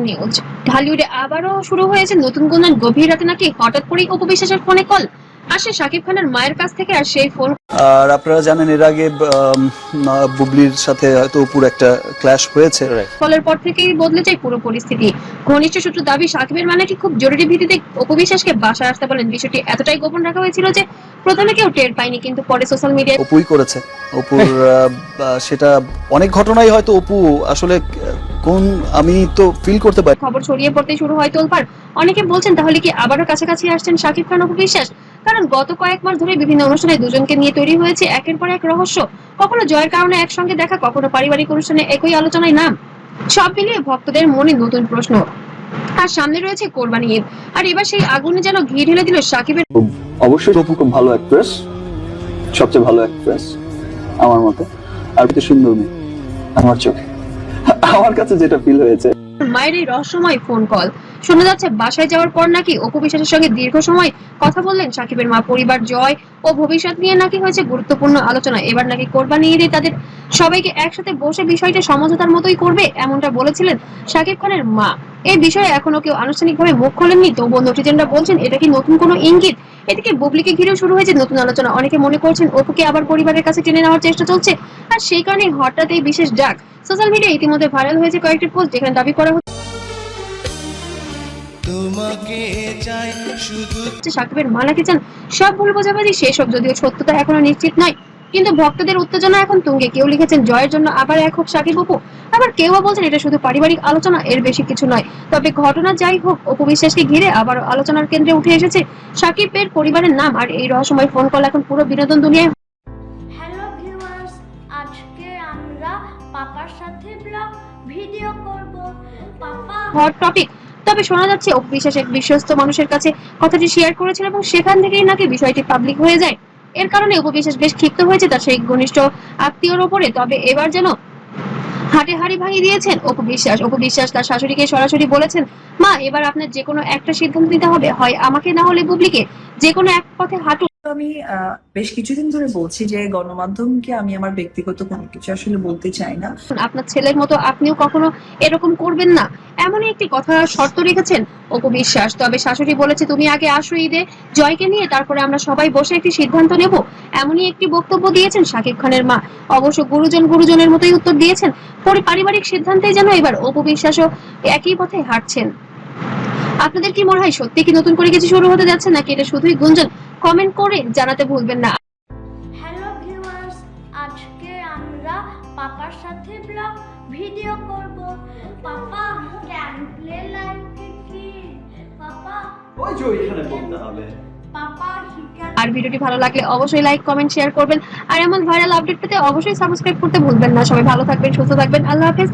News. ঢালিউডে আবারও শুরু হয়েছে নতুন গুঞ্জন। গভীর রাতে নাকি হঠাৎ করেই অপু বিশ্বাসের ফোনে কল আসে শাকিব খানের মায়ের কাছ থেকে। আর সেই ফোন আর আপনারা জানেন এর আগে বুবলির সাথে হয়তো অপুর একটা ক্ল্যাশ হয়েছে। কলের পর থেকেই বদলে যায় পুরো পরিস্থিতি। ঘনিষ্ঠ সূত্র দাবি সাকিবের মা নাকি খুব জরুরি ভিত্তিতে অপু বিশ্বাসকে বাসায় আসতে বলেন। বিষয়টি এতটাই গোপন রাখা হয়েছিল যে প্রথমে কেউ টের পায়নি, কিন্তু পরে সোশ্যাল মিডিয়ায় অপুই করেছে। অপুর সেটা অনেক ঘটনাই হয়তো অপু আসলে কোন আমি তো ফিল করতে পারি। খবর ছড়িয়ে পড়তে শুরু হয় তোলপাড়। অনেকে বলছেন তাহলে কি আবারও কাছাকাছি আসছেন শাকিব খান অপু বিশ্বাস। কারণ গত কয়েক মাস ধরে বিভিন্ন অনুষ্ঠানে দুজনকে নিয়ে তৈরি হয়েছে একের পর এক রহস্য। কখনো জয়ের কারণে একসঙ্গে দেখা, কখনো পারিবারিক অনুষ্ঠানে একই আলোচনায় নাম। সব মিলিয়ে ভক্তদের মনে নতুন প্রশ্ন। আর সামনে রয়েছে কোরবানি ঈদ, আর এবার সেই আগুনে যেন ঘি ঢেলে দিল শাকিবের। অবশ্যই অপু খুব ভালো অ্যাক্ট্রেস, সবচেয়ে ভালো অ্যাক্ট্রেস আমার মতে, আর এত সুন্দর মেয়ে আমার চোখে। আমার কাছে যেটা ফিল হয়েছে, মায়ের এই রহস্যময় ফোন কল শোনা যাচ্ছে বাসায় যাওয়ার পর নাকি অপু বিশ্বাসের সঙ্গে দীর্ঘ সময় কথা বললেন শাকিবের মা। পরিবার, জয় ও ভবিষ্যৎ নিয়ে নাকি হয়েছে গুরুত্বপূর্ণ আলোচনা। এবার নাকি কোরবানি ঈদে তাদের সবাইকে একসাথে বসে বিষয়টা সমঝোতার মতোই করবে, এমনটা বলেছিলেন শাকিব খানের মা। এই বিষয়ে এখনো কেউ আনুষ্ঠানিকভাবে মুখ খোলেননি, তবুও নেটিজেনরা বলছেন এটা কি নতুন কোনো ইঙ্গিত। এদিকে বুবলিকে ঘিরেও শুরু হয়েছে নতুন আলোচনা। অনেকে মনে করছেন অপুকে আবার পরিবারের কাছে টেনে নেওয়ার চেষ্টা চলছে, আর সেই কারণে হঠাৎ এই বিশেষ ডাক। সোশ্যাল মিডিয়ায় ইতিমধ্যে ভাইরাল হয়েছে কয়েকটি পোস্ট যেখানে দাবি করা হচ্ছে শাকিবের মা নাকি চান সব ভুল বোঝাবুঝি শেষ হোক। যদিও সত্যতা এখনো নিশ্চিত নয়, কিন্তু ভক্তদের উত্তেজনা এখন তুঙ্গে। কেউ লিখেছেন জয়ের জন্য আবার এক হোক শাকিব অপু, আবার কেউ বলছেন এটা শুধু পারিবারিক আলোচনা, এর বেশি কিছু নয়। তবে ঘটনা যাই হোক, অপু বিশ্বাসকে ঘিরে আবার আলোচনার কেন্দ্রে উঠে এসেছে শাকিবের পরিবারের নাম। আর এই রহস্যময় ফোন কল এখন পুরো বিনোদন দুনিয়ায়। হ্যালো ভিউয়ার্স, আজকে আমরা পাপার সাথে ব্লগ ভিডিও করব। পাপা হট টপিক। তবে শোনা যাচ্ছে অপু বিশ্বাস এক বিশ্বস্ত মানুষের কাছে কথাটি শেয়ার করেছিল এবং সেখান থেকেই নাকি বিষয়টি পাবলিক হয়ে যায়। এর কারণে অপু বিশ্বাস বেশ ক্ষিপ্ত হয়েছে তার সেই ঘনিষ্ঠ আত্মীয়র ওপরে। তবে এবার যেন হাটে হাড়ি ভাঙিয়ে দিয়েছেন অপু বিশ্বাস। অপু বিশ্বাস তার শাশুড়িকে সরাসরি বলেছেন, মা এবার আপনার যে কোনো একটা সিদ্ধান্ত নিতে হবে, হয় আমাকে না হলে বুবলিকে, যে কোনো এক পথে হাঁটুন। আমি বেশ কিছুদিন ধরে বলছি যে গণমাধ্যমকে আমি আমার ব্যক্তিগত কোনো কিছু আসলে বলতে চাই না। আপনার ছেলের মতো আপনিও কখনো এরকম করবেন না, এমনই একটি কথা শর্ত রেখেছেন অপু বিশ্বাস। তবে শাশুড়ি বলেছে তুমি আগে আসো ঈদে জয়কে নিয়ে, তারপরে আমরা সবাই বসে একটি সিদ্ধান্ত নেব, এমনই একটি বক্তব্য দিয়েছেন শাকিব খানের মা। অবশ্য গুরুজনের মতোই উত্তর দিয়েছেন। পরে পারিবারিক সিদ্ধান্তেই যেন এবার অপু বিশ্বাসও একই পথে হাঁটছেন। আপনাদের কি মনে হয় সত্যি কি নতুন করে কিছু শুরু হতে যাচ্ছে, নাকি এটা শুধুই গুঞ্জন? কমেন্ট করে জানাতে ভুলবেন না। হ্যালো ভিউয়ার্স, আজকে আমরা পাপার সাথে ব্লগ ভিডিও করব। পাপা ক্যান প্লে লাইক কি? পাপা ওই যে ওইখানে বলতে হবে। পাপা হি ক্যান। আর ভিডিওটি ভালো লাগলে অবশ্যই লাইক, কমেন্ট, শেয়ার করবেন। আর এমন ভাইরাল আপডেট পেতে অবশ্যই সাবস্ক্রাইব করতে ভুলবেন না। সবাই ভালো থাকবেন, সুস্থ থাকবেন। আল্লাহ হাফেজ।